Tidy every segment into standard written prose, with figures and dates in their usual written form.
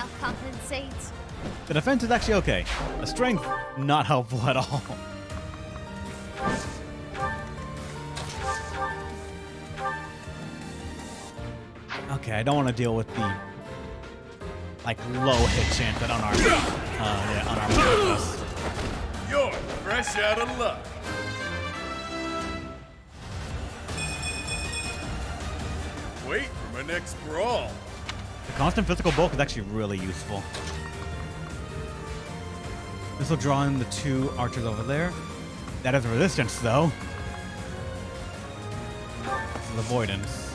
That'll compensate. The defense is actually okay. The strength, not helpful at all. Okay, I don't want to deal with the like low hit chance that unarmed does. You're fresh out of luck. Wait for my next brawl. The constant physical bulk is actually really useful. This will draw in the two archers over there. That is resistance, though. This is avoidance.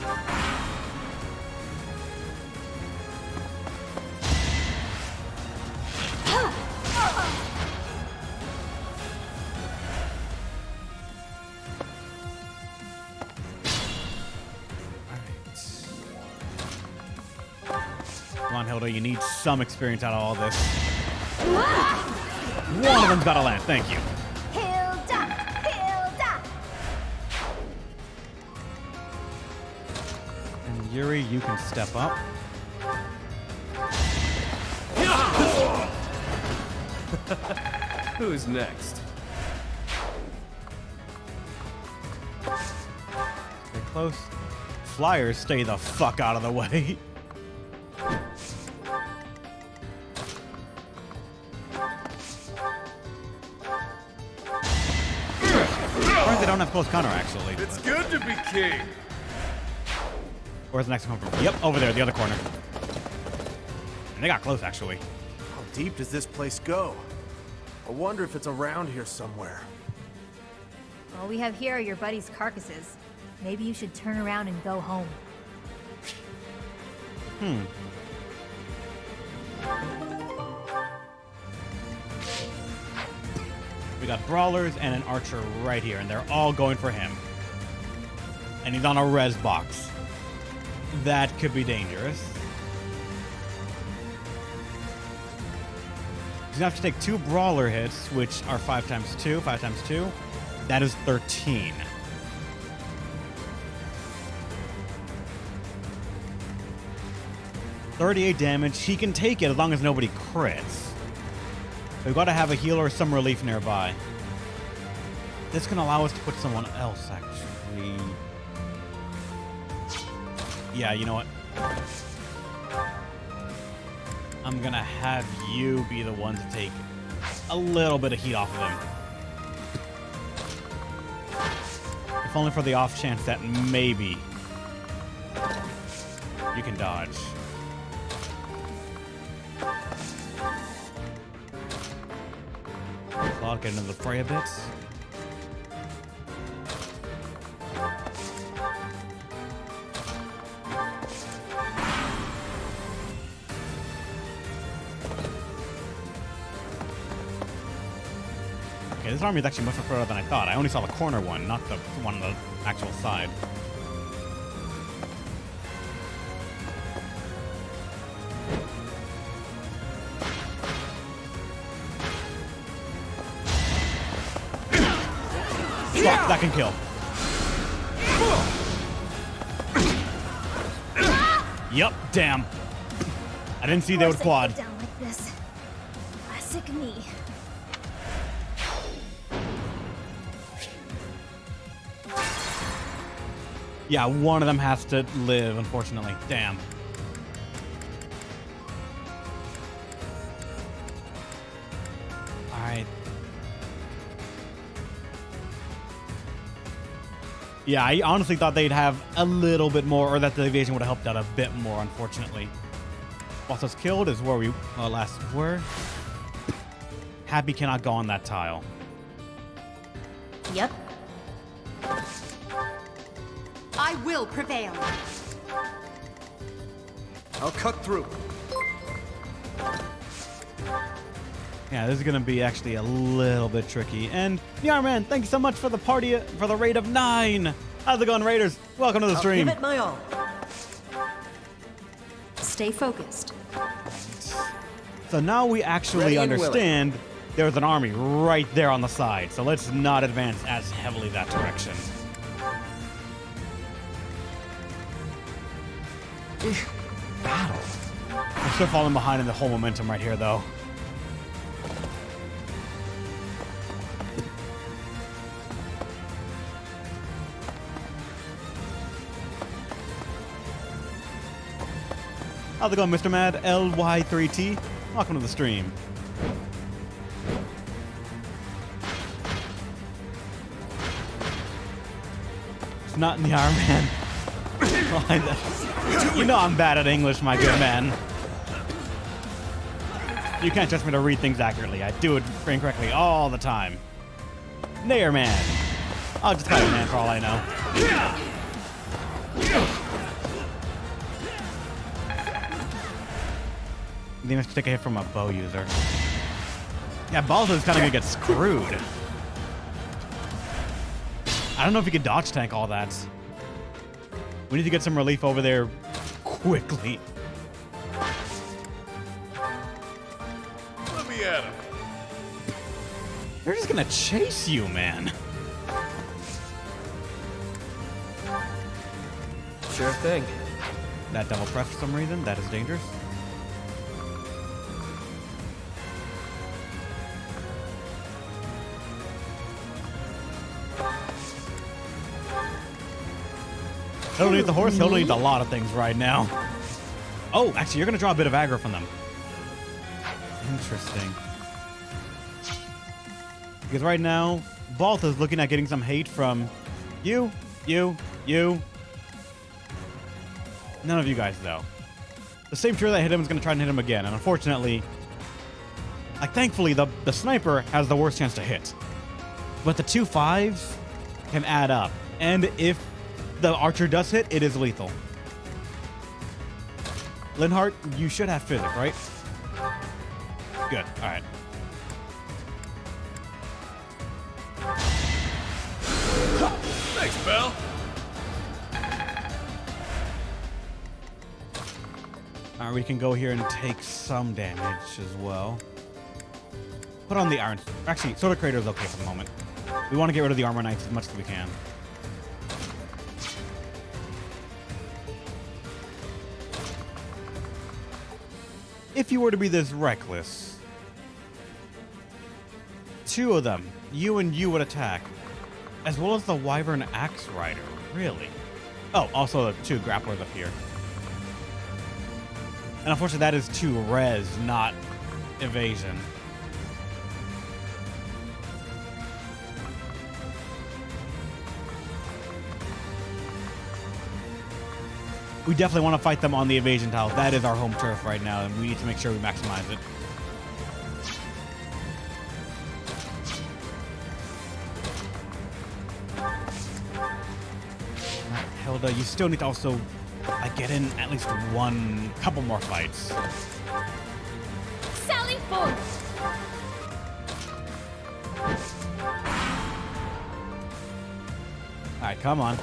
Come on, Hilda, you need some experience out of all this. One of them's gotta land, thank you. Hilda! Hilda! And Yuri, you can step up. Who's next? Stay close. Flyers, stay the fuck out of the way. They don't have close counter, actually. It's good to be king. Where's the next one from? Yep, over there, the other corner. And they got close, actually. How deep does this place go? I wonder if it's around here somewhere. All we have here are your buddies' carcasses. Maybe you should turn around and go home. We got brawlers and an archer right here, and they're all going for him. And he's on a res box. That could be dangerous. He's gonna have to take 2 brawler hits, which are 5 times 2. 5 times 2. That is 13. $38 damage. He can take it as long as nobody crits. We've got to have a healer or some relief nearby. This can allow us to put someone else, actually. Yeah, you know what? I'm gonna have you be the one to take a little bit of heat off of him. If only for the off chance that maybe you can dodge. Claude, get into the fray a bit. Okay, this army is actually much more further than I thought. I only saw the corner one, not the one on the actual side. Fuck, that can kill. Yup, damn. I didn't see they would quad. Down like this. Classic me. Yeah, one of them has to live, unfortunately. Damn. Alright. Yeah, I honestly thought they'd have a little bit more, or that the evasion would have helped out a bit more, unfortunately. Bossos killed is where we last were. Happy cannot go on that tile. Yep. I will prevail. I'll cut through. Yeah, this is gonna be actually a little bit tricky. And Yarman, thank you so much for the party, for the raid of 9. How's it going, Raiders? Welcome to the stream. Give it my all. Stay focused. So now we actually Ready and understand there's an army right there on the side. So let's not advance as heavily that direction. Battle. I'm still falling behind in the whole momentum right here, though. How's it going, Mr. Mad? LY3T. Welcome to the stream. It's not in the Iron Man. You know I'm bad at English, my good man. You can't trust me to read things accurately. I do it incorrectly all the time. Nair Man. I'll just call you man for all I know. They must take a hit from a bow user. Yeah, Balto's kind of gonna get screwed. I don't know if he can dodge tank all that. We need to get some relief over there quickly. Let me at him. They're just gonna chase you, man. Sure thing. That double press for some reason, that is dangerous. He'll need the horse, he'll need a lot of things right now. Oh, actually, you're gonna draw a bit of aggro from them. Interesting. Because right now, Balta's looking at getting some hate from you. None of you guys, though. The same trio that hit him is gonna try and hit him again, and unfortunately, like, thankfully, the sniper has the worst chance to hit. But the 2 5s can add up, and if the archer does hit, it is lethal. Linhart, you should have physics, right? Good. All right. Thanks, pal. All right, we can go here and take some damage as well. Put on the iron. Actually, Soda Crater is okay for the moment. We want to get rid of the armor knights as much as we can. If you were to be this reckless, 2 of them, you and you would attack, as well as the Wyvern Axe Rider. Really? Oh, also the 2 grapplers up here. And unfortunately, that is 2 res, not evasion. We definitely want to fight them on the evasion tiles. That is our home turf right now, and we need to make sure we maximize it. Hilda, you still need to also get in at least couple more fights. Sally forth! Alright, come on.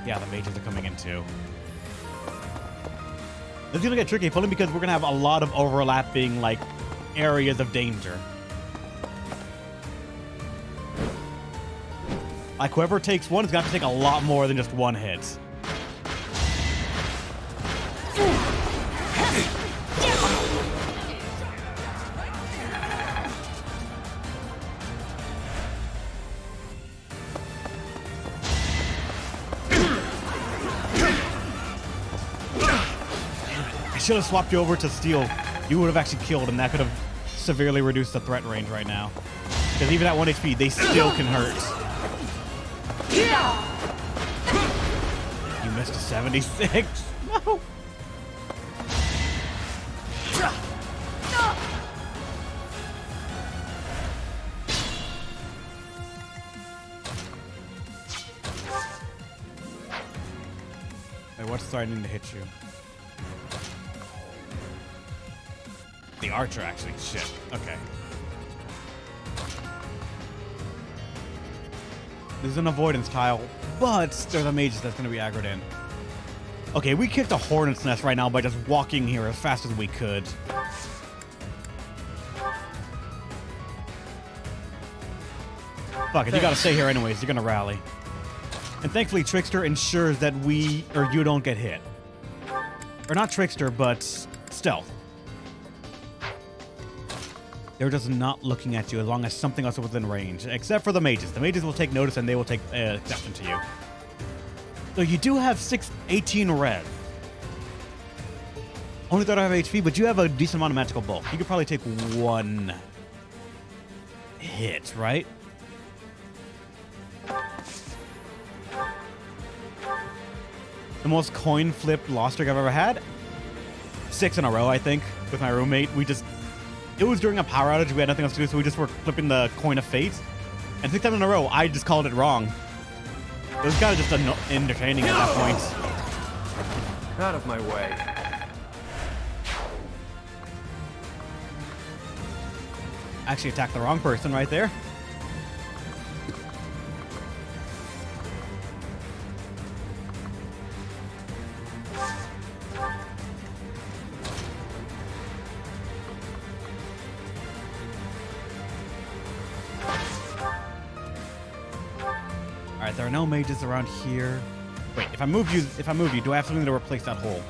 Yeah, the mages are coming in too. This is gonna get tricky, only because we're gonna have a lot of overlapping, like, areas of danger. Like, whoever takes one is gonna have to take a lot more than just 1 hit. I should have swapped you over to steel. You would have actually killed, and that could have severely reduced the threat range right now. Because even at 1 HP, they still can hurt. You missed a 76. No. Wait, what's starting to hit you? The archer, actually. Shit. Okay. There's an avoidance tile, but there's a mage that's going to be aggroed in. Okay, we kicked a hornet's nest right now by just walking here as fast as we could. Fuck it, you gotta stay here anyways. You're gonna rally. And thankfully, Trickster ensures that you don't get hit. Or not Trickster, but Stealth. They're just not looking at you as long as something else is within range. Except for the mages. The mages will take notice and they will take exception to you. So you do have 18 red. Only don't have HP, but you have a decent amount of magical bulk. You could probably take one hit, right? The most coin flipped lost streak I've ever had. 6 in a row, I think, with my roommate. It was during a power outage. We had nothing else to do, so we just were flipping the coin of fate. And 6 times in a row, I just called it wrong. It was kind of just entertaining at that point. Out of my way. Actually attacked the wrong person right there. Alright, there are no mages around here. Wait, if I move you, do I have something to replace that hole?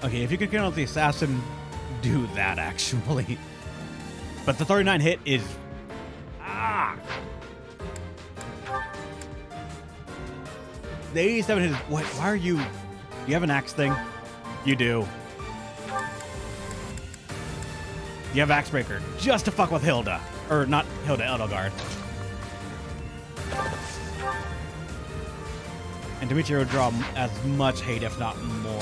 Okay, if you can count out the assassin, do that actually. But the 39 hit is... Ah! The 87 hit is... What? Why are you... You have an axe thing? You do. You have Axe Breaker just to fuck with Hilda. Or not Hilda, Edelgard. And Dimitri will draw as much hate, if not more.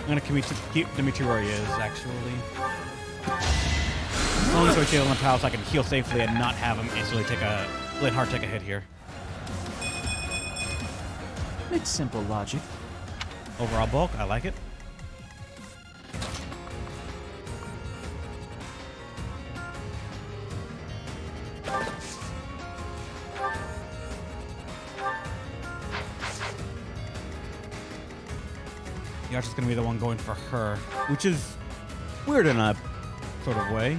I'm gonna keep Dimitri where he is, actually. Only so we can on the palace, I can heal safely and not have him instantly let Hart take a hit here. It's simple logic. Overall bulk, I like it. The archer's gonna be the one going for her, which is weird in a sort of way.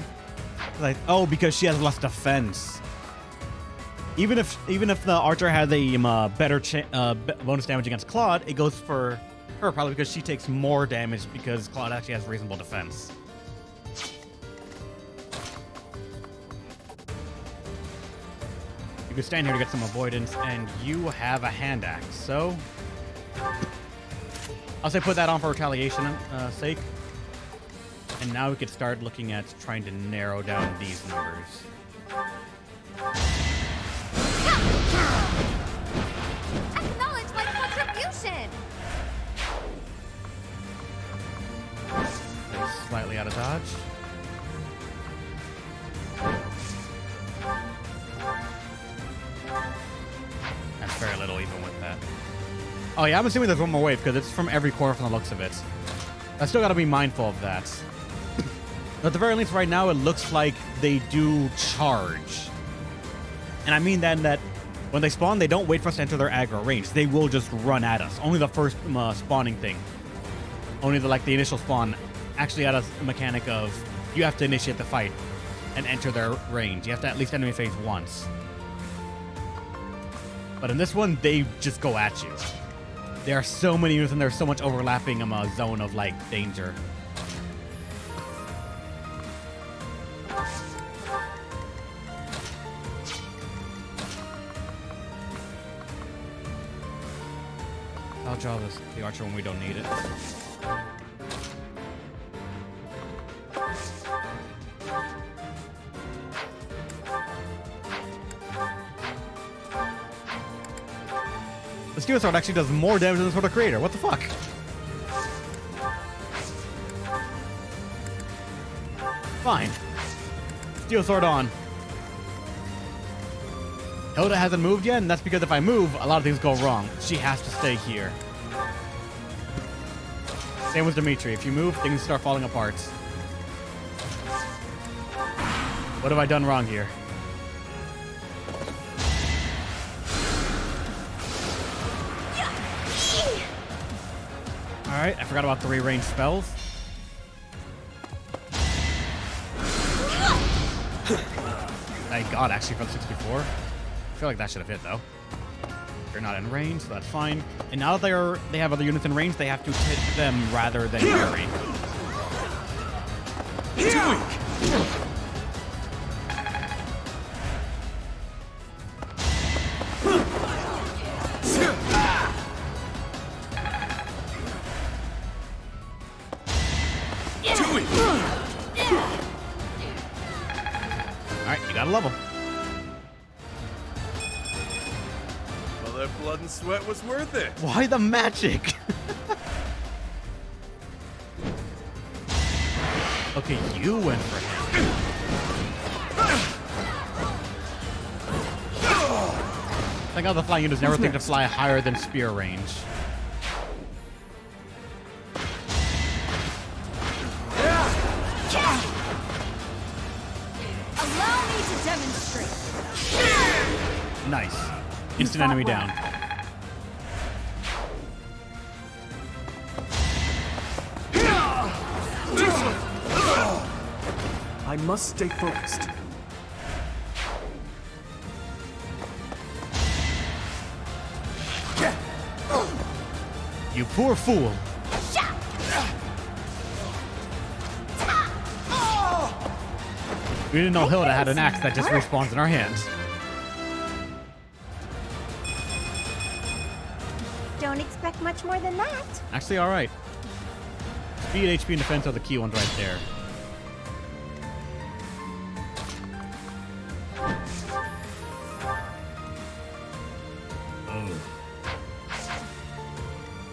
Like, oh, because she has less defense. Even if the archer had the better bonus damage against Claude, it goes for her probably because she takes more damage because Claude actually has reasonable defense. You could stand here to get some avoidance, and you have a hand axe, so I'll say put that on for retaliation sake. And now we could start looking at trying to narrow down these numbers. Acknowledge my contribution! Slightly out of dodge. That's very little even with that. Oh yeah, I'm assuming there's one more wave because it's from every corner from the looks of it. I still got to be mindful of that. But at the very least right now, it looks like they do charge. And I mean then that when they spawn, they don't wait for us to enter their aggro range. They will just run at us. Only the first spawning thing. Only the initial spawn actually had a mechanic of you have to initiate the fight and enter their range. You have to at least enemy phase once. But in this one, they just go at you. There are so many units and there's so much overlapping zone of danger. I'll draw the archer when we don't need it. The Steel Sword actually does more damage than the Sword of Creator. What the fuck? Fine. Steel Sword on. Hilda hasn't moved yet, and that's because if I move, a lot of things go wrong. She has to stay here. Same with Dimitri. If you move, things start falling apart. What have I done wrong here? Alright, I forgot about 3 ranged spells. Thank God, actually, for the 64. I feel like that should have hit, though. They're not in range, so that's fine. And now that they have other units in range, they have to hit them rather than Yuri. Too weak. Alright, you got a level. Well, that blood and sweat was worth it. Why the magic? Okay, you went for him. I think how the flying units never think to fly higher than spear range. Allow me to demonstrate. Nice. Instant enemy down. I must stay focused. You poor fool. We didn't know Hilda had an axe that just respawns in our hands. Don't expect much more than that. Actually, alright. Speed, HP, and defense are the key ones right there. Oh.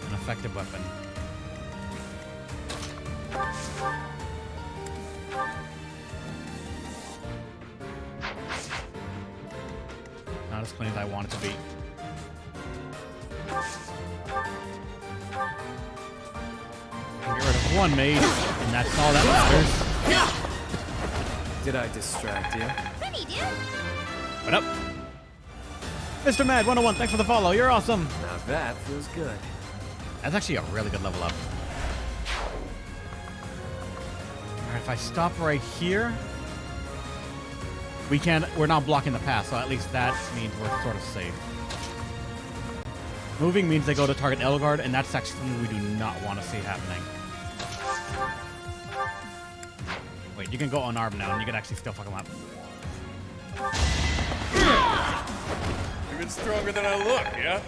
An effective weapon. Not as clean as I want it to be. Get rid of one mage, and that's all that matters. Did I distract you? Pretty, dude. What up? Mr. Mad 101, thanks for the follow. You're awesome. Now that feels good. That's actually a really good level up. Alright, if I stop right here, we're not blocking the path, so at least that means we're sort of safe. Moving means they go to target Elgard, and that's actually something we do not want to see happening. Wait, you can go unarmed now, and you can actually still fuck them up. Even stronger than I look, yeah?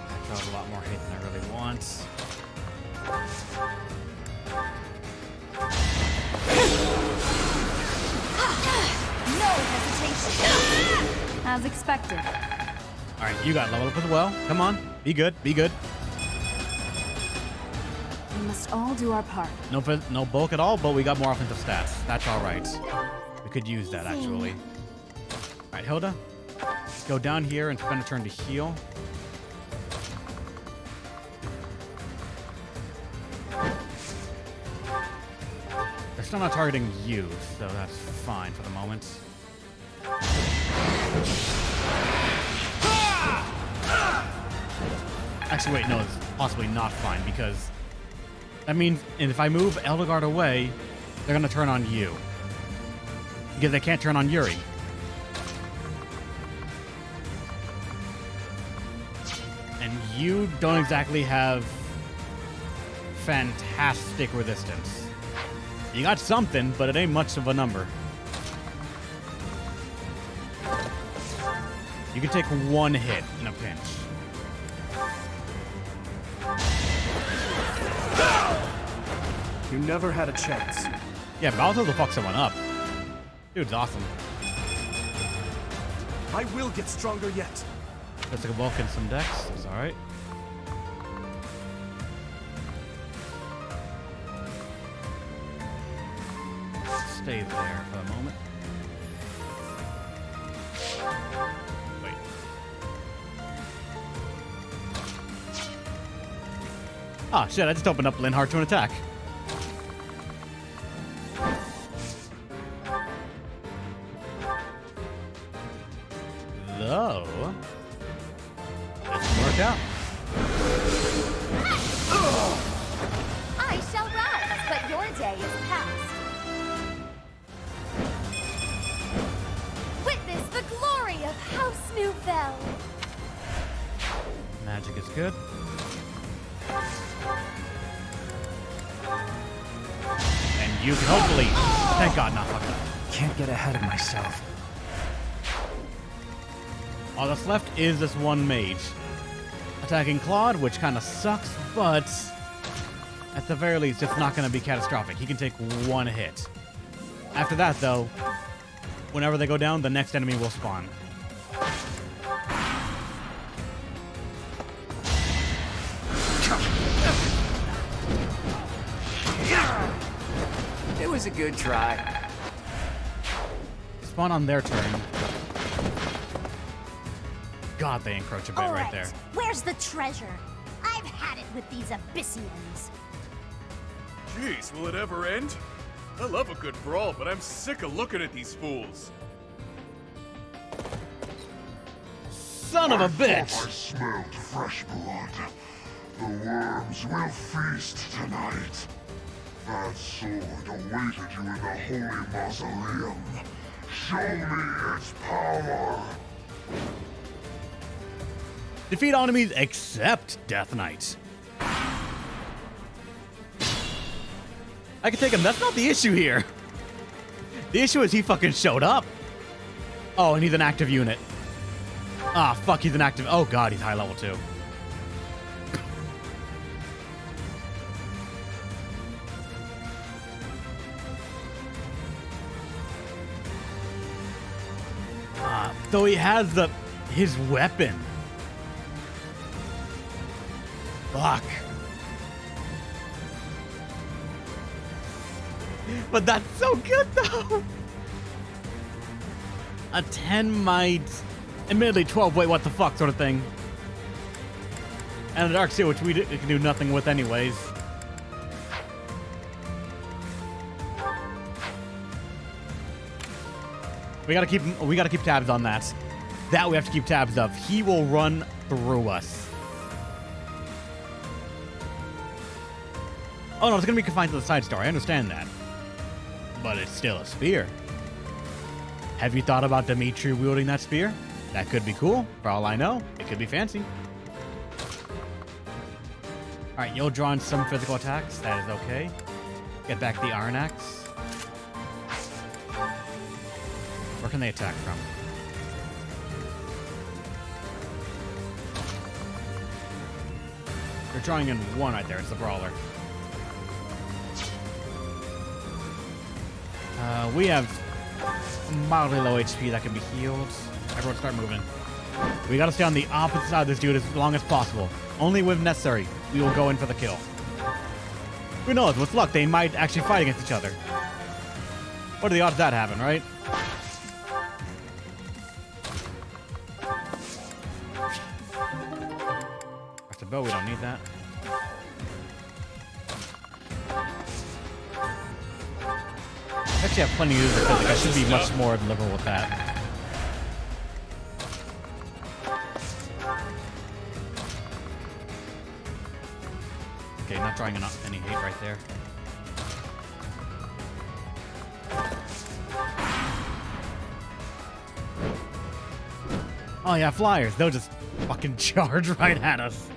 That draws a lot more hate than I really want. No hesitation. As expected. Alright, you got leveled up as well. Come on. Be good. Be good. We must all do our part. No bulk at all, but we got more offensive stats. That's alright. We could use that, actually. Alright, Hilda. Go down here and spend a turn to heal. They're still not targeting you, so that's fine for the moment. Actually, wait, no, it's possibly not fine, because that means if I move Eldegard away, they're going to turn on you. Because they can't turn on Yuri. And you don't exactly have fantastic resistance. You got something, but it ain't much of a number. You can take one hit in a pinch. You never had a chance. Yeah, Balto will fuck someone up. Dude's awesome. I will get stronger yet. Let's take a bulk in some decks. It's alright. Stay there for the moment. Wait. Ah, shit, I just opened up Linhardt to an attack. Though, this worked out. I shall rise, but your day is past. Witness the glory of House Nouvelle. Magic is good. And you can hopefully... Thank God, not fuck up. Can't get ahead of myself. All that's left is this one mage. Attacking Claude, which kind of sucks, but at the very least, it's not going to be catastrophic. He can take one hit. After that, though, whenever they go down, the next enemy will spawn. It was a good try. Spawn on their turn. God, they encroach a bit right there. Where's the treasure? I've had it with these Abyssians. Jeez, will it ever end? I love a good brawl, but I'm sick of looking at these fools. Son of a bitch! I smelled fresh blood. The worms will feast tonight. That sword awaited you in the Holy Mausoleum. Show me its power. Defeat enemies except Death Knight. I can take him. That's not the issue here. The issue is he fucking showed up. Oh, and he's an active unit. Ah, fuck, he's an active... Oh, God, he's high level, too. Though he has his weapon. Fuck. But that's so good, though. A 10 might, admittedly 12, wait, what the fuck sort of thing. And a Dark Seal, which we can do nothing with anyways. We gotta keep tabs on that. That we have to keep tabs of. He will run through us. Oh no, it's gonna be confined to the side story. I understand that. But it's still a spear. Have you thought about Dimitri wielding that spear? That could be cool. For all I know, it could be fancy. Alright, you'll draw on some physical attacks. That is okay. Get back the Iron Axe. Where can they attack from? They're drawing in one right there. It's the Brawler. We have mildly low HP that can be healed. Everyone start moving. We gotta stay on the opposite side of this dude as long as possible. Only when necessary, we will go in for the kill. Who knows? With luck, they might actually fight against each other. What are the odds of that happen, right? That's a bow. We don't need that. I actually have plenty to use the physics. I should be much more liberal with that. Okay, not drawing any hate right there. Oh yeah, flyers. They'll just fucking charge right at us.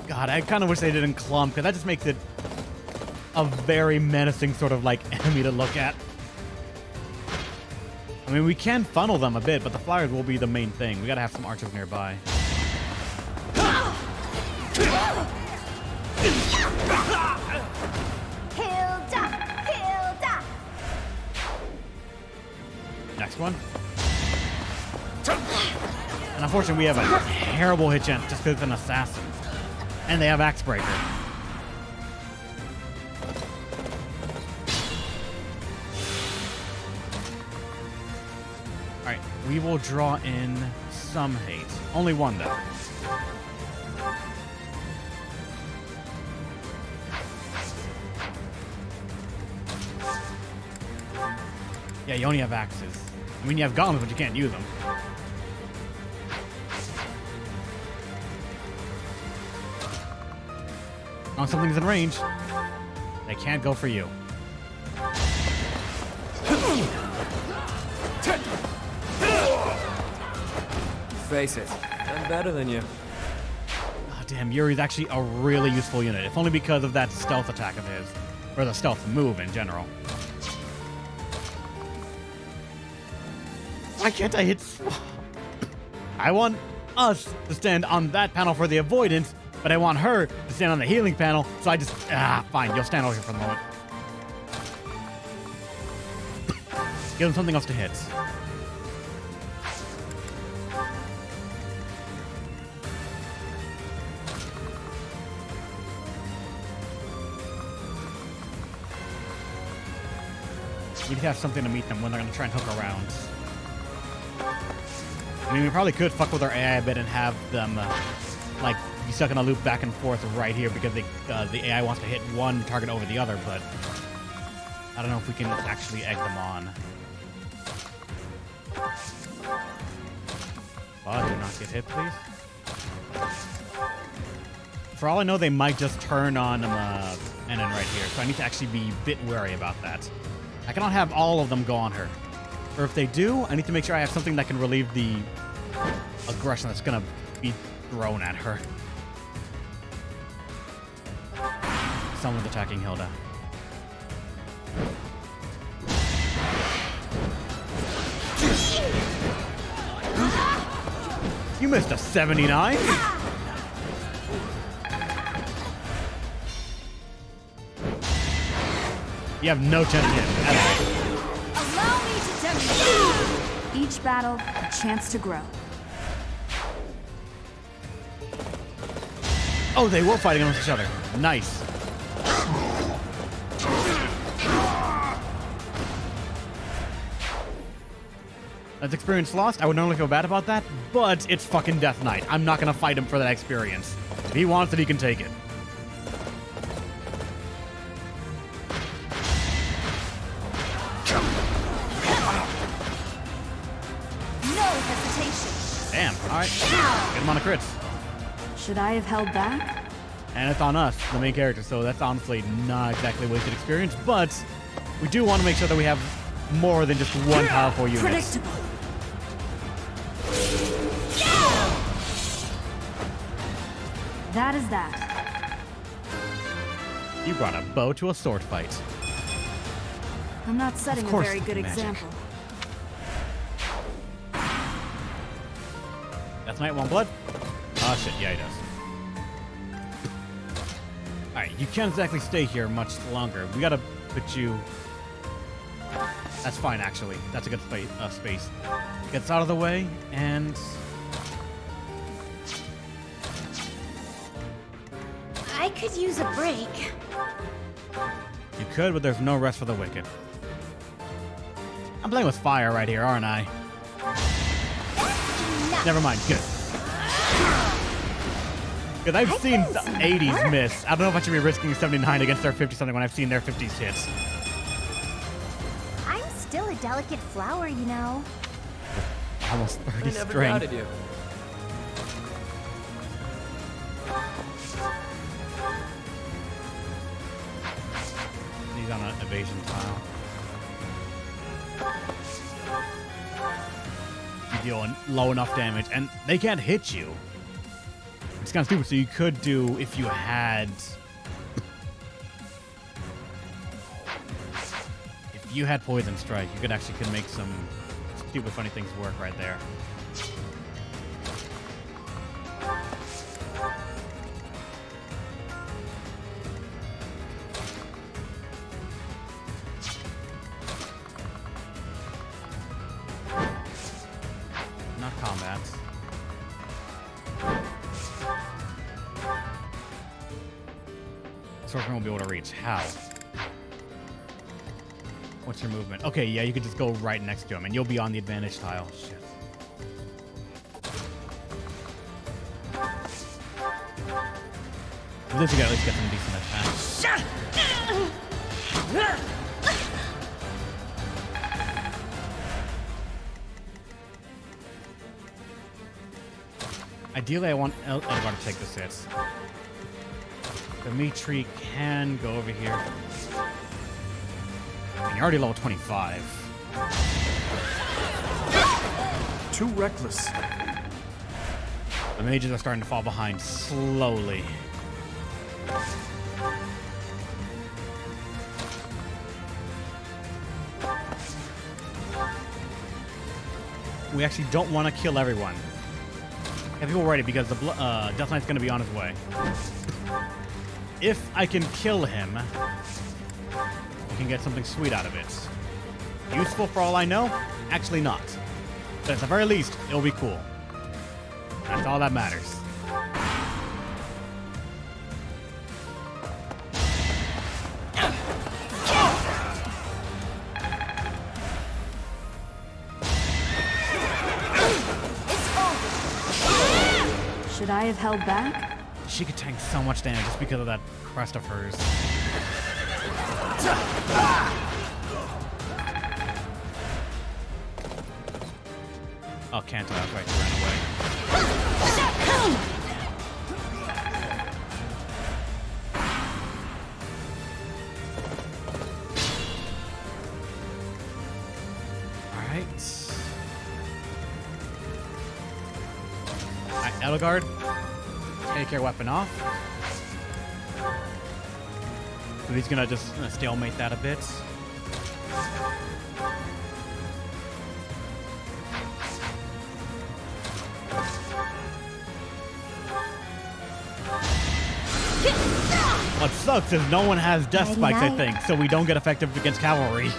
God, I kind of wish they didn't clump, because that just makes it a very menacing sort of like enemy to look at. I mean, we can funnel them a bit, but the flyers will be the main thing. We gotta have some archers nearby. Next one. And unfortunately, we have a terrible hit chance just because it's an assassin. And they have Axebreaker. Alright, we will draw in some hate. Only one, though. Yeah, you only have axes. I mean, you have golems, but you can't use them. As long as something's in range, they can't go for you. Face it, I'm better than you. Oh, damn, Yuri's actually a really useful unit, if only because of that stealth attack of his. Or the stealth move in general. Why can't I hit... I want us to stand on that panel for the avoidance, but I want her to stand on the healing panel, so I just... fine, you'll stand over here for the moment. Give him something else to hit. We'd have something to meet them when they're going to try and hook around. I mean, we probably could fuck with our AI a bit and have them, like, be stuck in a loop back and forth right here because they, the AI wants to hit one target over the other, but I don't know if we can actually egg them on. Oh, do not get hit, please. For all I know, they might just turn on Enon right here, so I need to actually be a bit wary about that. I cannot have all of them go on her. Or if they do, I need to make sure I have something that can relieve the aggression that's going to be thrown at her. Someone's attacking Hilda. You missed a 79? You have no chance to hit at all. Allow me to demonstrate. Each battle, a chance to grow. Oh, they were fighting amongst each other. Nice. That's experience lost. I would normally feel bad about that, but it's fucking Death Knight. I'm not gonna fight him for that experience. If he wants it, he can take it. No hesitation. Damn. All right. Get him on the crits. Should I have held back? And it's on us, the main character, so that's honestly not exactly wasted experience, but we do want to make sure that we have more than just one powerful unit. Predictable. That is that. You brought a bow to a sword fight. I'm not setting Of a course very good magic. example. That's Knight One Blood? Oh shit, yeah he does. Alright, you can't exactly stay here much longer. We gotta put you... That's fine, actually. That's a good space. Gets out of the way, and... I could use a break. You could, but there's no rest for the wicked. I'm playing with fire right here, aren't I? Never mind, good. Because I've seen 80s miss. I don't know if I should be risking 79 against their 50-something when I've seen their 50s hits. I'm still a delicate flower, you know. Almost 30 I never string. doubted you. He's on an evasion tile. You deal low enough damage, and they can't hit you. It's kind of stupid, so you could do, if you had... If you had Poison Strike, you could actually make some stupid funny things work right there. Not combat. Sorcerer won't be able to reach. How? What's your movement? Okay, yeah, you could just go right next to him, and you'll be on the advantage tile. Shit. At least you gotta at least get some decent attacks. Ideally, I want Elgar to take this hit. Dimitri can go over here. And you're already level 25. Too reckless. The mages are starting to fall behind slowly. We actually don't want to kill everyone. Have people ready because the Death Knight's going to be on his way. If I can kill him, we can get something sweet out of it. Useful for all I know? Actually not. But at the very least, it'll be cool. That's all that matters. Should I have held back? She could tank so much damage just because of that crest of hers. Oh, Kanto, that's right, she ran away. Alright. Alright, Edelgard. Take your weapon off. So he's gonna just stalemate that a bit. What sucks is no one has death spikes, I think, so we don't get effective against cavalry.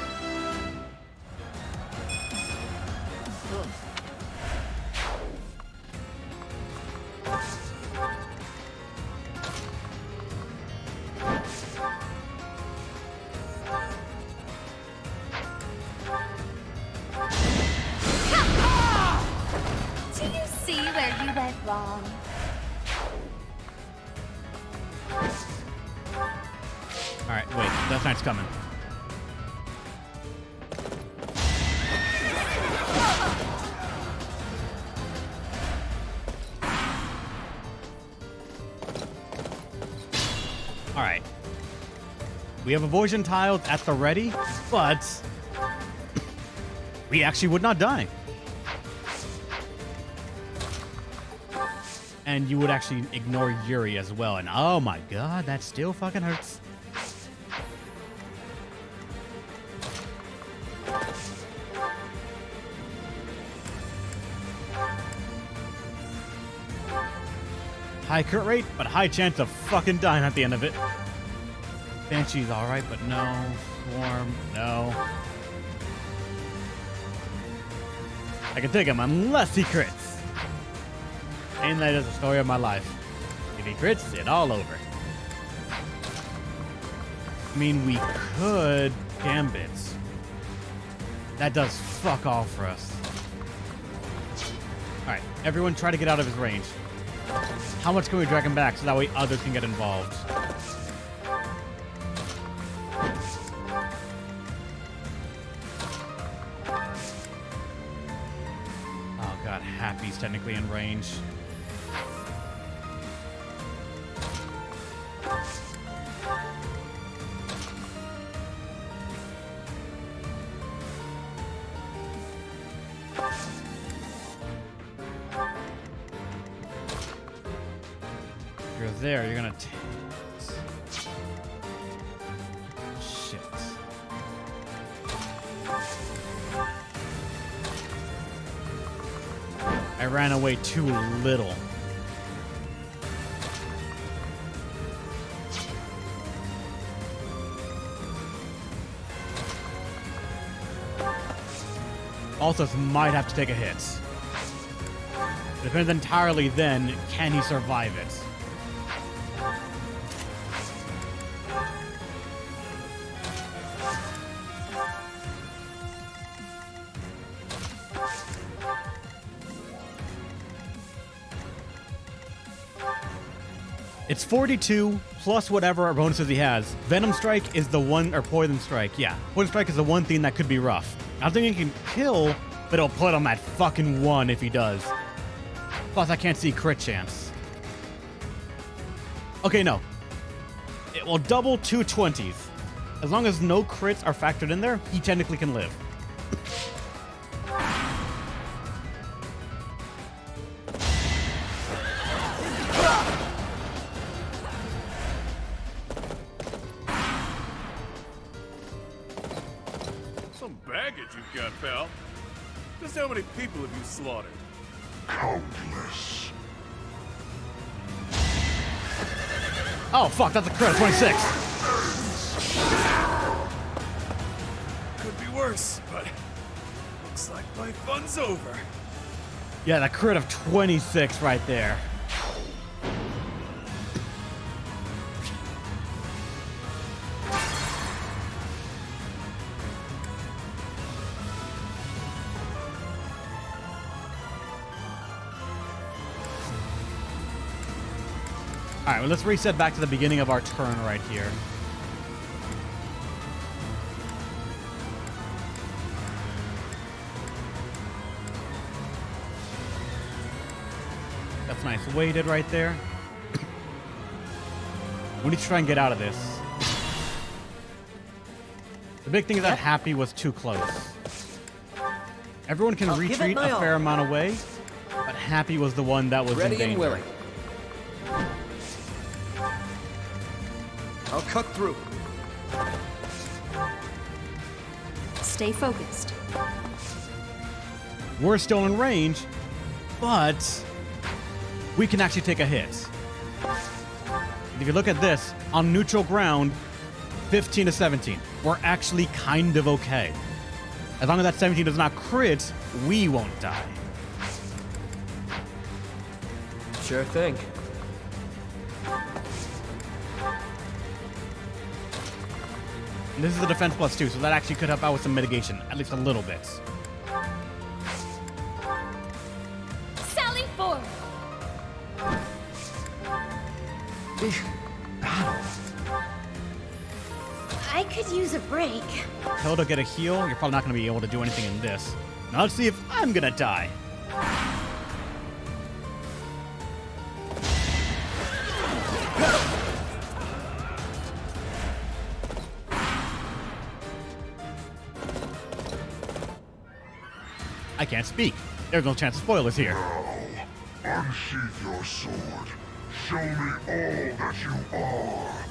Do you see where you went wrong? Alright, wait, Death Knight's coming. Alright. We have evasion tiles at the ready, but we actually would not die. And you would actually ignore Yuri as well, and oh my god, that still fucking hurts. High crit rate, but high chance of fucking dying at the end of it. Banshee's alright, but no. Swarm, no. I can take him unless he crits. And that is the story of my life. If he crits, it's all over. I mean, we could Gambit. That does fuck all for us. Alright, everyone try to get out of his range. How much can we drag him back so that way others can get involved? Oh god, Happy's technically in range. You're there, you're gonna shit. I ran away too little. Also, might have to take a hit. Depends entirely then, can he survive it? It's 42 plus whatever bonuses he has. Venom Strike is the one, or Poison Strike. Yeah, Poison Strike is the one thing that could be rough. I don't think he can kill, but it'll put him at fucking 1 if he does. Plus, I can't see crit chance. Okay, no. It will double 2 20s. As long as no crits are factored in there, he technically can live. Some baggage you've got, pal. Just how many people have you slaughtered? Countless. Oh, fuck, that's a crit of 26. Could be worse, but looks like my fun's over. Yeah, that crit of 26 right there. All right, well, let's reset back to the beginning of our turn right here. That's nice. Weighted right there. We need to try and get out of this. The big thing is that Happy was too close. Everyone can retreat a fair amount of way, but Happy was the one that was in danger. And willing. I'll cut through. Stay focused. We're still in range, but we can actually take a hit. If you look at this, on neutral ground, 15 to 17. We're actually kind of okay. As long as that 17 does not crit, we won't die. Sure thing. And this is a defense +2, so that actually could help out with some mitigation, at least a little bit. Sally forth! I could use a break. Hilda, get a heal. You're probably not going to be able to do anything in this. Now let's see if I'm going to die. I can't speak. There's no chance of spoilers here. Now, unsheath your sword. Show me all that you are.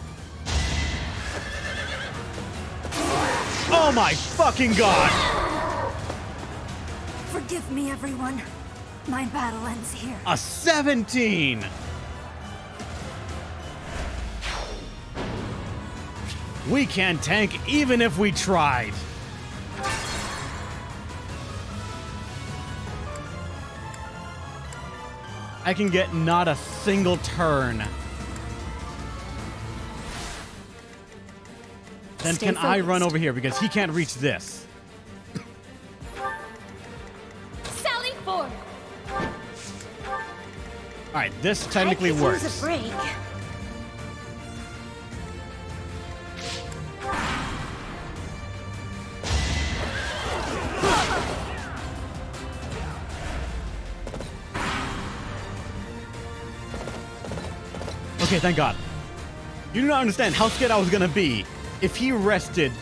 Oh my fucking god! Forgive me, everyone. My battle ends here. A 17! We can't tank even if we tried. I can get not a single turn. Then Stay can I run focused. over here because he can't reach this? Sally forth! All right, this technically I could works. use a break. Okay, thank God. You do not understand how scared I was gonna be if he rested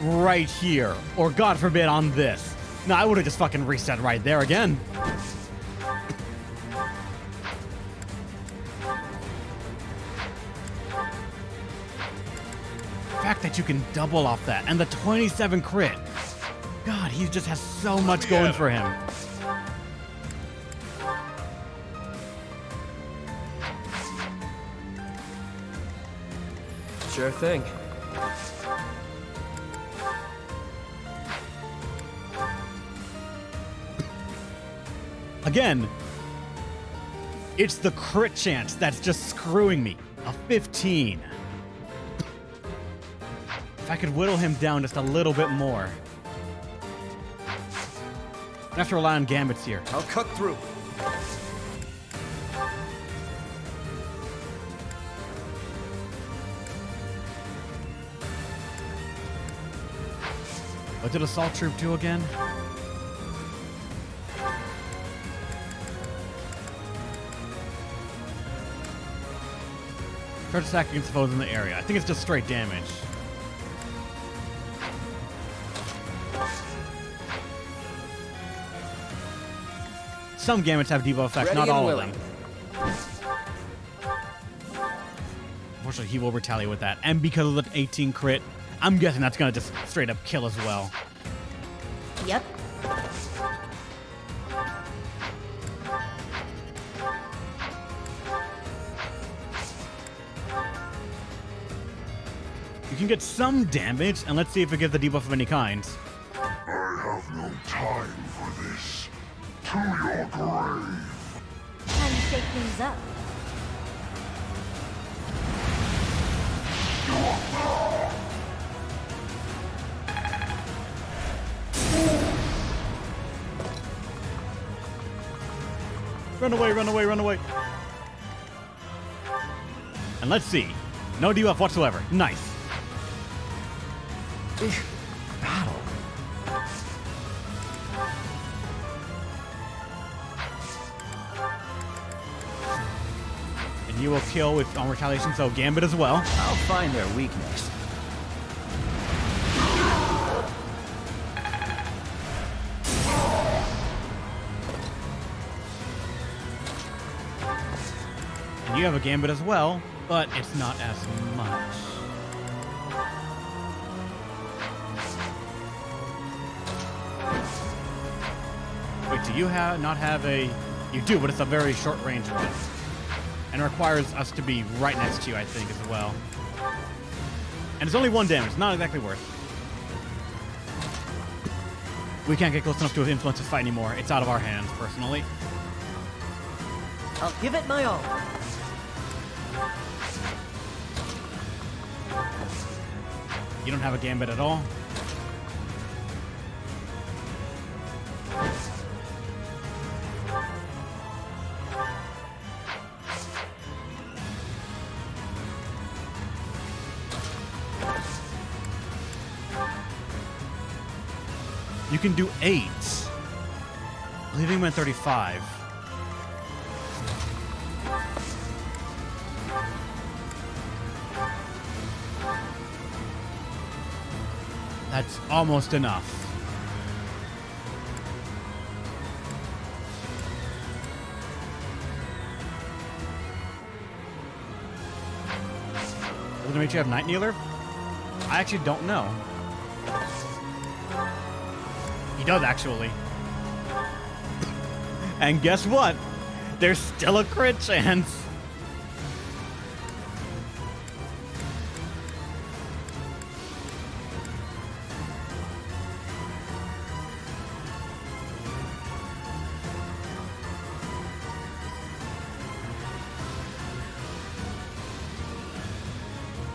right here, or God forbid on this. No, I would have just fucking reset right there again. The fact that you can double off that, and the 27 crit. God, he just has so much going for him. Sure thing. Again, it's the crit chance that's just screwing me. A 15. If I could whittle him down just a little bit more. I have to rely on gambits here. I'll cut through. What did Assault Troop do again? Charge attack against foes in the area. I think it's just straight damage. Some gamuts have debuff effects, Ready not and all willing. of them. Unfortunately, he will retaliate with that. And because of the 18 crit, I'm guessing that's going to just straight up kill as well. Yep. You can get some damage, and let's see if it gives a debuff of any kind. I have no time for this. To your grave. Time to shake things up. Run away, run away, run away. And let's see. No debuff whatsoever. Nice. Battle. And you will kill with on retaliation, so Gambit as well. I'll find their weakness. And you have a Gambit as well, but it's not as much. Wait, do you not have a... You do, but it's a very short range one. And requires us to be right next to you, I think, as well. And it's only 1 damage, not exactly worth. We can't get close enough to influence this fight anymore. It's out of our hands, personally. I'll give it my all. You don't have a Gambit at all? You can do 8. Leaving him at 35. That's almost enough. Does it make you have Night Kneeler? I actually don't know. He does, actually. And guess what? There's still a crit chance.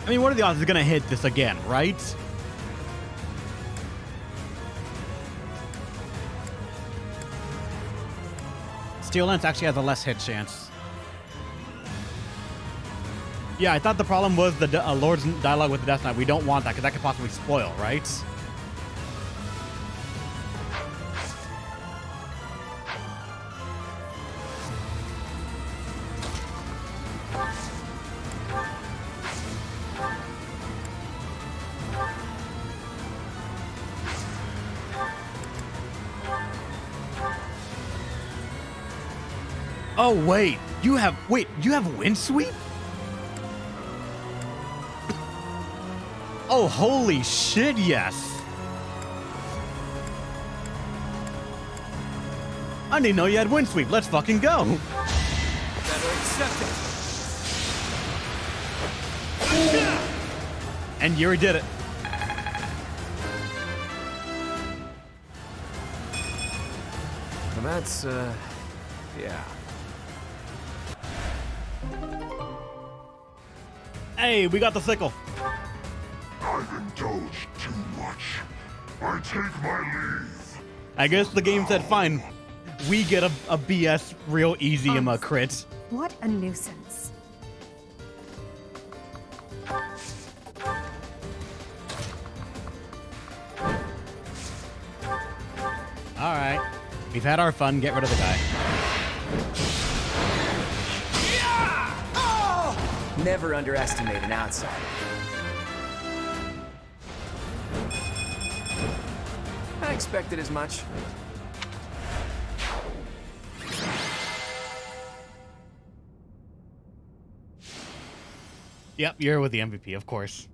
I mean, what are the odds it's gonna hit this again, right? Steel Lance actually has a less hit chance. Yeah, I thought the problem was the Lord's dialogue with the Death Knight. We don't want that because that could possibly spoil, right? Oh wait, you have wind sweep? Oh holy shit, yes. I didn't know you had wind sweep. Let's fucking go. Better accept it. And Yuri did it. Well, that's yeah. Hey, we got the sickle. I've indulged too much. I take my leave. I guess the game said fine. We get a BS real easy crit. What a nuisance. All right. We've had our fun. Get rid of the guy. Never underestimate an outsider. I expected as much. Yep, you're with the MVP, of course.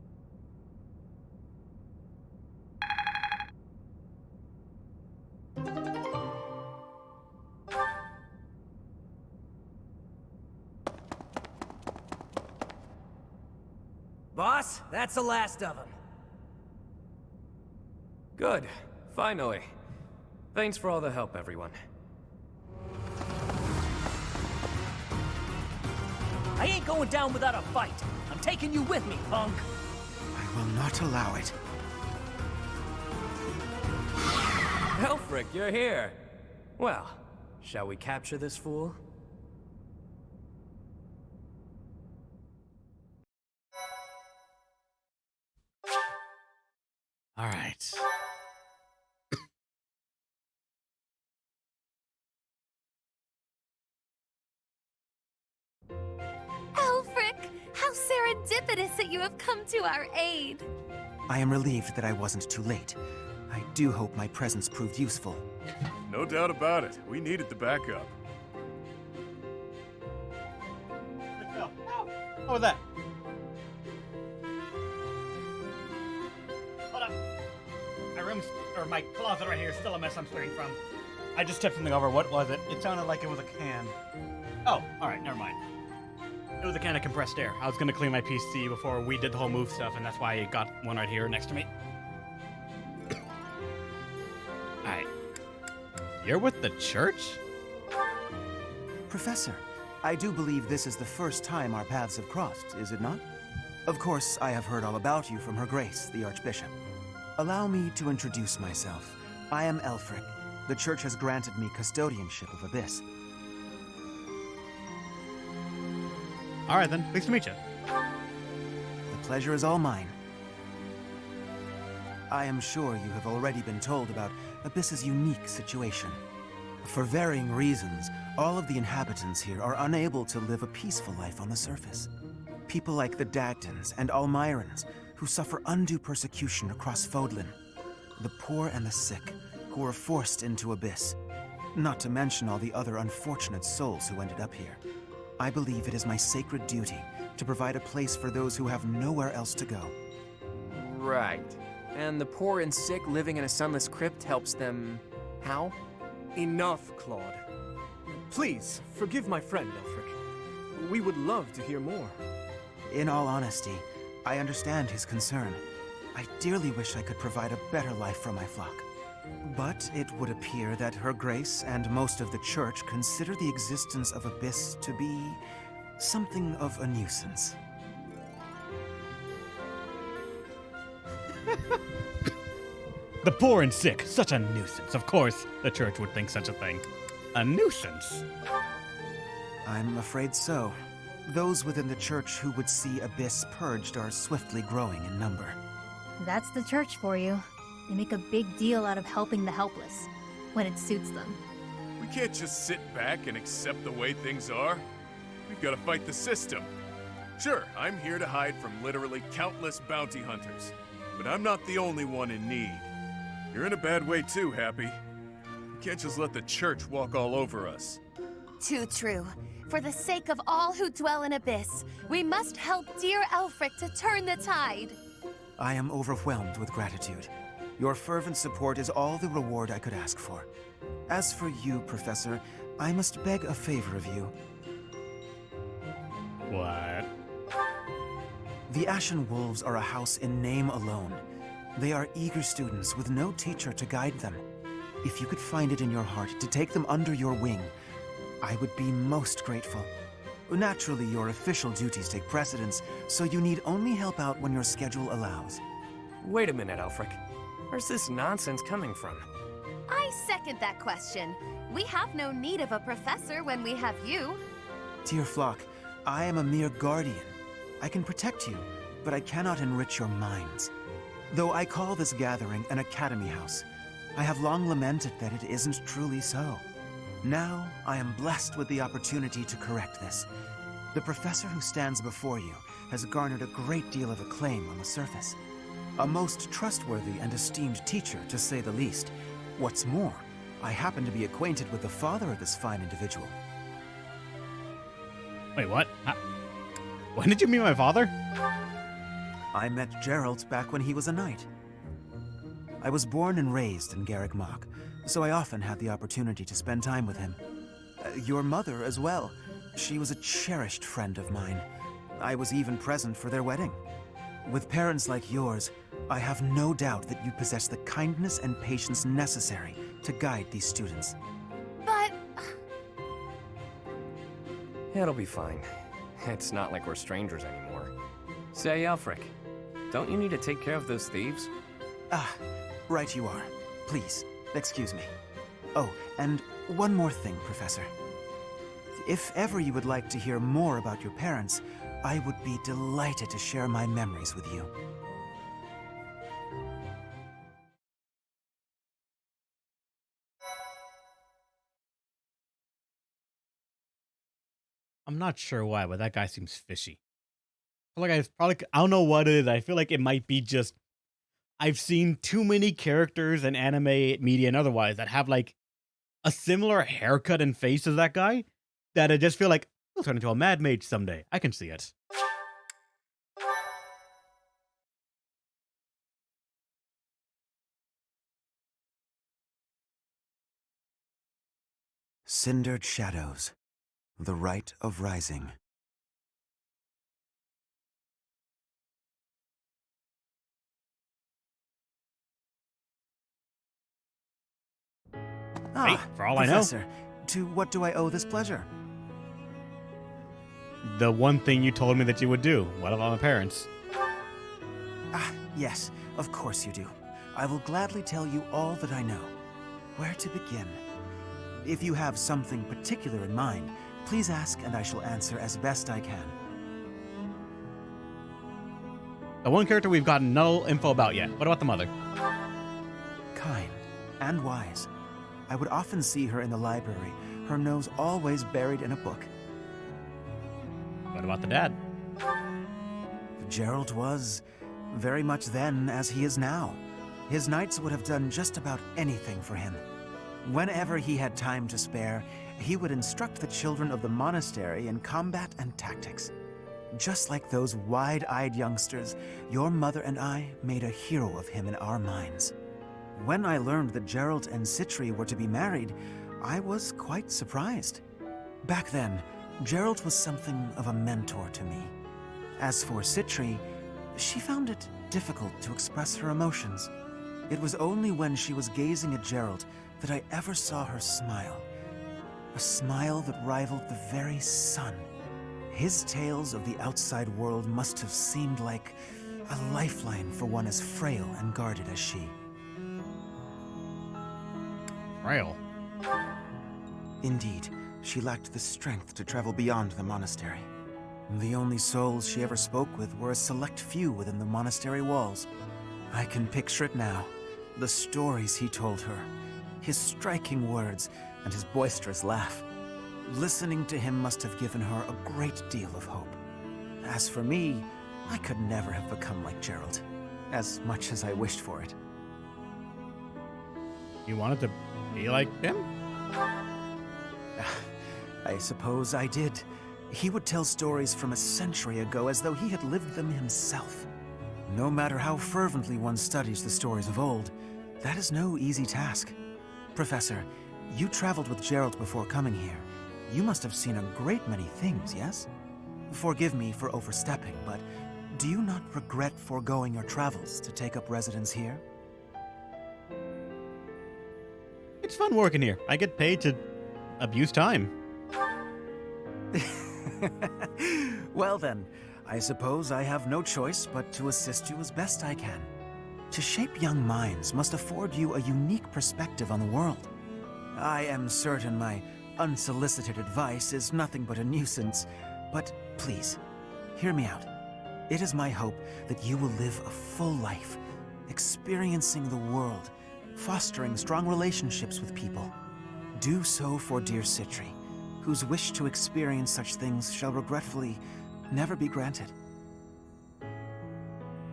Boss, that's the last of them. Good. Finally. Thanks for all the help, everyone. I ain't going down without a fight. I'm taking you with me, punk. I will not allow it. Elfric, you're here. Well, shall we capture this fool? All right. Alfric, how serendipitous that you have come to our aid. I am relieved that I wasn't too late. I do hope my presence proved useful. No doubt about it. We needed the backup. What was that? Hold up. My room's, or my closet right here is still a mess I'm starting from. I just tipped something over. What was it? It sounded like it was a can. Oh, alright, never mind. It was a can of compressed air. I was gonna clean my PC before we did the whole move stuff, and that's why I got one right here next to me. Alright. You're with the church? Professor, I do believe this is the first time our paths have crossed, is it not? Of course, I have heard all about you from Her Grace, the Archbishop. Allow me to introduce myself. I am Elfric. The church has granted me custodianship of Abyss. Alright then, pleased to meet you. The pleasure is all mine. I am sure you have already been told about Abyss's unique situation. For varying reasons, all of the inhabitants here are unable to live a peaceful life on the surface. People like the Dagdans and Almirans, who suffer undue persecution across Fodlan. The poor and the sick, who are forced into Abyss. Not to mention all the other unfortunate souls who ended up here. I believe it is my sacred duty to provide a place for those who have nowhere else to go. Right. And the poor and sick living in a sunless crypt helps them... how? Enough, Claude. Please, forgive my friend, Elfric. We would love to hear more. In all honesty, I understand his concern. I dearly wish I could provide a better life for my flock. But it would appear that Her Grace and most of the Church consider the existence of Abyss to be something of a nuisance. The poor and sick, such a nuisance. Of course, the church would think such a thing. A nuisance? I'm afraid so. Those within the Church who would see Abyss purged are swiftly growing in number. That's the church for you. They make a big deal out of helping the helpless, when it suits them. We can't just sit back and accept the way things are. We've got to fight the system. Sure, I'm here to hide from literally countless bounty hunters, but I'm not the only one in need. You're in a bad way too, Happy. You can't just let the church walk all over us. Too true. For the sake of all who dwell in Abyss, we must help dear Elfric to turn the tide. I am overwhelmed with gratitude. Your fervent support is all the reward I could ask for. As for you, Professor, I must beg a favor of you. What? The Ashen Wolves are a house in name alone. They are eager students with no teacher to guide them. If you could find it in your heart to take them under your wing, I would be most grateful. Naturally, your official duties take precedence, so you need only help out when your schedule allows. Wait a minute, Elfric. Where's this nonsense coming from? I second that question. We have no need of a professor when we have you. Dear flock, I am a mere guardian. I can protect you, but I cannot enrich your minds. Though I call this gathering an academy house, I have long lamented that it isn't truly so. Now, I am blessed with the opportunity to correct this. The professor who stands before you has garnered a great deal of acclaim on the surface. A most trustworthy and esteemed teacher, to say the least. What's more, I happen to be acquainted with the father of this fine individual. Wait, what? When did you meet my father? I met Gerald back when he was a knight. I was born and raised in Garrick Mach, so I often had the opportunity to spend time with him. Your mother as well. She was a cherished friend of mine. I was even present for their wedding. With parents like yours, I have no doubt that you possess the kindness and patience necessary to guide these students. But It'll be fine. It's not like we're strangers anymore. Say, Alfric, don't you need to take care of those thieves? Ah, right you are. Please, excuse me. Oh, and one more thing, Professor. If ever you would like to hear more about your parents, I would be delighted to share my memories with you. I'm not sure why, but that guy seems fishy. I feel like I don't know what it is. I feel like it might be just I've seen too many characters in anime, media, and otherwise that have like a similar haircut and face as that guy that I just feel like he'll turn into a mad mage someday. I can see it. Cindered Shadows. The Rite of Rising. Hey, for all I know. Professor, to what do I owe this pleasure? The one thing you told me that you would do. What about my parents? Ah, yes, of course you do. I will gladly tell you all that I know. Where to begin? If you have something particular in mind, please ask and I shall answer as best I can. The one character we've gotten no info about yet. What about the mother? Kind and wise. I would often see her in the library, her nose always buried in a book. What about the dad? Gerald was very much then as he is now. His knights would have done just about anything for him. Whenever he had time to spare, he would instruct the children of the monastery in combat and tactics. Just like those wide-eyed youngsters, your mother and I made a hero of him in our minds. When I learned that Gerald and Citri were to be married, I was quite surprised. Back then, Gerald was something of a mentor to me. As for Citri, she found it difficult to express her emotions. It was only when she was gazing at Gerald that I ever saw her smile. A smile that rivaled the very sun. His tales of the outside world must have seemed like a lifeline for one as frail and guarded as she. Frail. Indeed, she lacked the strength to travel beyond the monastery. The only souls she ever spoke with were a select few within the monastery walls. I can picture it now. The stories he told her, his striking words, and his boisterous laugh. Listening to him must have given her a great deal of hope. As for me, I could never have become like Gerald, as much as I wished for it. You wanted to be like him? I suppose I did. He would tell stories from a century ago as though he had lived them himself. No matter how fervently one studies the stories of old, that is no easy task. Professor, you traveled with Gerald before coming here. You must have seen a great many things, yes? Forgive me for overstepping, but do you not regret foregoing your travels to take up residence here? It's fun working here. I get paid to abuse time. Well then, I suppose I have no choice but to assist you as best I can. To shape young minds must afford you a unique perspective on the world. I am certain my unsolicited advice is nothing but a nuisance, but please, hear me out. It is my hope that you will live a full life, experiencing the world fostering strong relationships with people. Do so for dear Citri, whose wish to experience such things shall regretfully never be granted.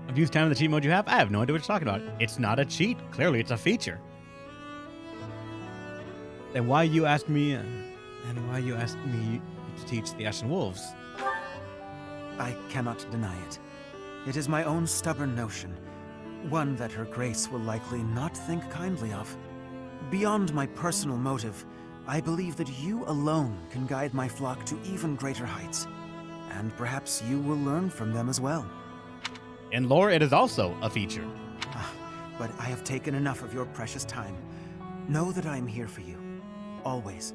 I've used time of the cheat mode you have? I have no idea what you're talking about. It's not a cheat. Clearly, it's a feature. Then why you asked me to teach the Ashen Wolves? I cannot deny it. It is my own stubborn notion, one that Her Grace will likely not think kindly of. Beyond my personal motive, I believe that you alone can guide my flock to even greater heights. And perhaps you will learn from them as well. In lore, it is also a feature. But I have taken enough of your precious time. Know that I am here for you. Always.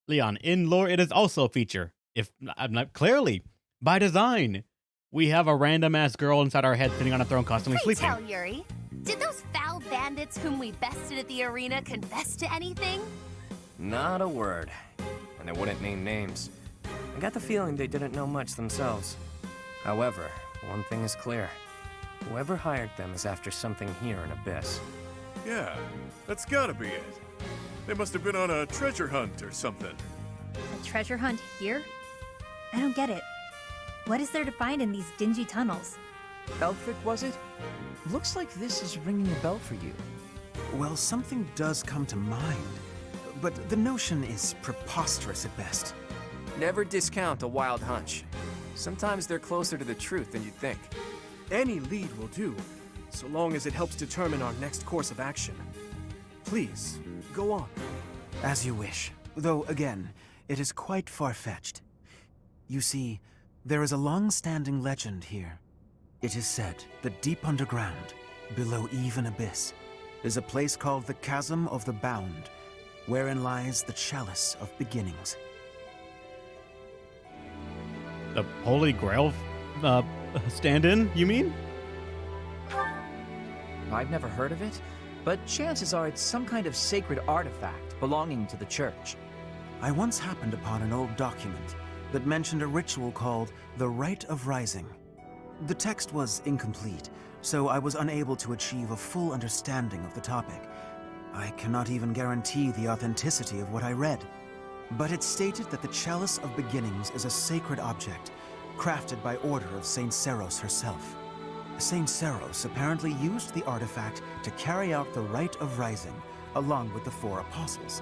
Leon, in lore, it is also a feature. If I'm not clearly, by design, we have a random ass girl inside our head sitting on a throne constantly Pray sleeping. tell, Yuri, did those foul bandits whom we bested at the arena confess to anything? Not a word. And they wouldn't name names. I got the feeling they didn't know much themselves. However, one thing is clear. Whoever hired them is after something here in Abyss. Yeah, that's gotta be it. They must have been on a treasure hunt or something. A treasure hunt here? I don't get it. What is there to find in these dingy tunnels? Elfric, was it? Looks like this is ringing a bell for you. Well, something does come to mind. But the notion is preposterous at best. Never discount a wild hunch. Sometimes they're closer to the truth than you'd think. Any lead will do, so long as it helps determine our next course of action. Please, go on. As you wish. Though, again, it is quite far-fetched. You see, there is a long-standing legend here. It is said that deep underground, below even Abyss, is a place called the Chasm of the Bound, wherein lies the Chalice of Beginnings. The Holy Grail stand-in, you mean? I've never heard of it, but chances are it's some kind of sacred artifact belonging to the church. I once happened upon an old document that mentioned a ritual called the Rite of Rising. The text was incomplete, so I was unable to achieve a full understanding of the topic. I cannot even guarantee the authenticity of what I read. But it stated that the Chalice of Beginnings is a sacred object, crafted by order of Saint Seros herself. Saint Seros apparently used the artifact to carry out the Rite of Rising, along with the 4 apostles.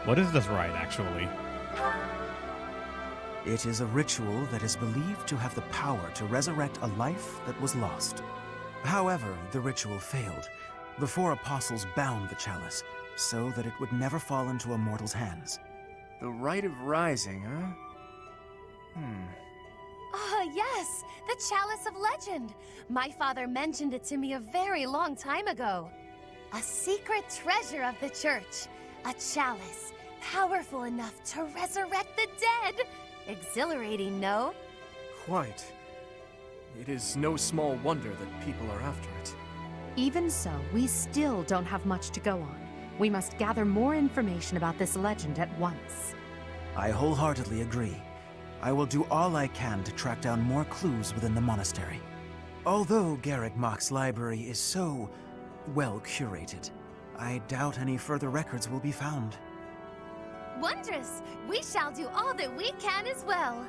What is this rite, actually? It is a ritual that is believed to have the power to resurrect a life that was lost. However, the ritual failed. The 4 apostles bound the chalice, so that it would never fall into a mortal's hands. The Rite of Rising, huh? Ah, yes, the Chalice of Legend. My father mentioned it to me a very long time ago. A secret treasure of the church. A chalice, powerful enough to resurrect the dead. Exhilarating, no? Quite. It is no small wonder that people are after it. Even so, we still don't have much to go on. We must gather more information about this legend at once. I wholeheartedly agree. I will do all I can to track down more clues within the monastery. Although Garrick Mach's library is so well curated, I doubt any further records will be found. Wondrous! We shall do all that we can as well.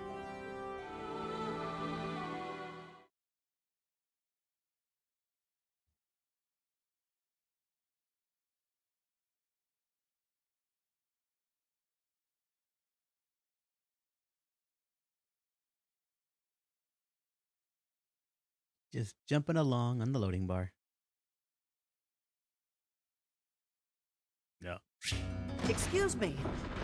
Just jumping along on the loading bar. Yeah. Excuse me.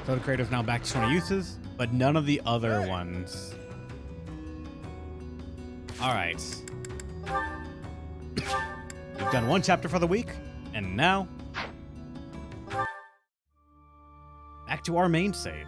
So the creator's now back to 20 uses, but none of the other ones. All right. We've done 1 chapter for the week, and now back to our main save.